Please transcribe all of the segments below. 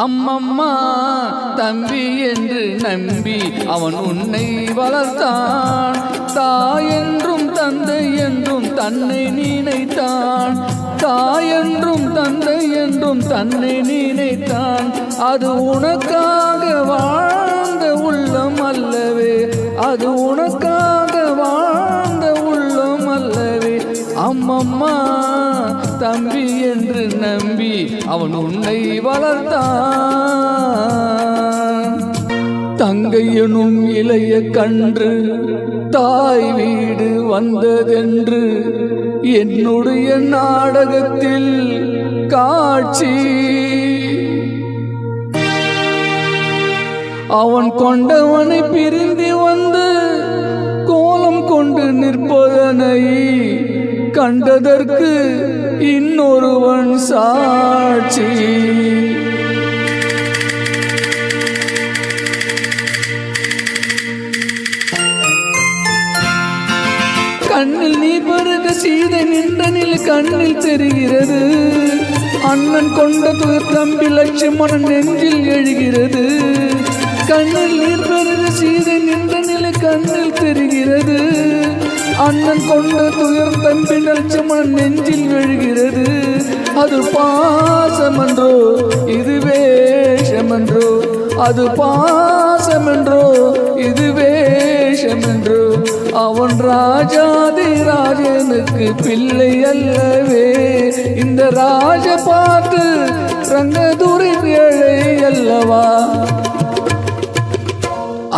அம்மம்மா தம்பி என்று நம்பி அவன் உன்னை வளர்த்தான். தாயென்றும் தந்தை என்றும் தன்னை நினைத்தான். தாயென்றும் தந்தை என்றும் தன்னை நினைத்தான். அது உனக்காக வாழ்ந்த உள்ளம் அல்லவே, அது உனக்காக வாழ்ந்த உள்ளம் அல்லவே. அம்மம்மா தம்பி என்று நம்பி அவன் உன்னை வளர்த்தான். தங்கையனும் இளைய கன்று தாய் வீடு வந்ததென்று என்னுடைய நாடகத்தில் காட்சி. அவன் கொண்டவனை பிரிந்து வந்து கோலம் கொண்டு நிற்பதனை கண்டதற்கு இன்னொருவன் சாட்சி. கண்ணில் நீ பருக சீதை நின்றனில் கண்ணில் தெரிகிறது. அண்ணன் கொண்ட துயர் தம்பி லட்சுமணன் நெஞ்சில் எழுகிறது. கண்ணில் நீர் பருக சீதை நின்ற நிலை கண்ணில் தெரிகிறது. அண்ணன் கொண்ட துயர் தம்பி லட்சுமணன் நெஞ்சில் எழுகிறது. அது பாசமென்றோ இது வேஷமென்றோ, அது பாசமென்றோ இது வேஷமென்றோ. அவன் ராஜாதி ராஜனுக்கு பிள்ளை அல்லவே. இந்த ராஜ பார்த்து ரங்கதுரை ஏழை அல்லவா.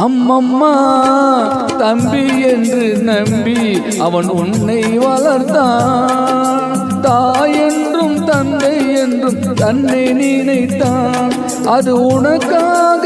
அம்மம்மா தம்பி என்று நம்பி அவன் உன்னை வளர்த்தான். தாயென்றும் தந்தை என்றும் தன்னை நினைத்தான். அது உனக்காக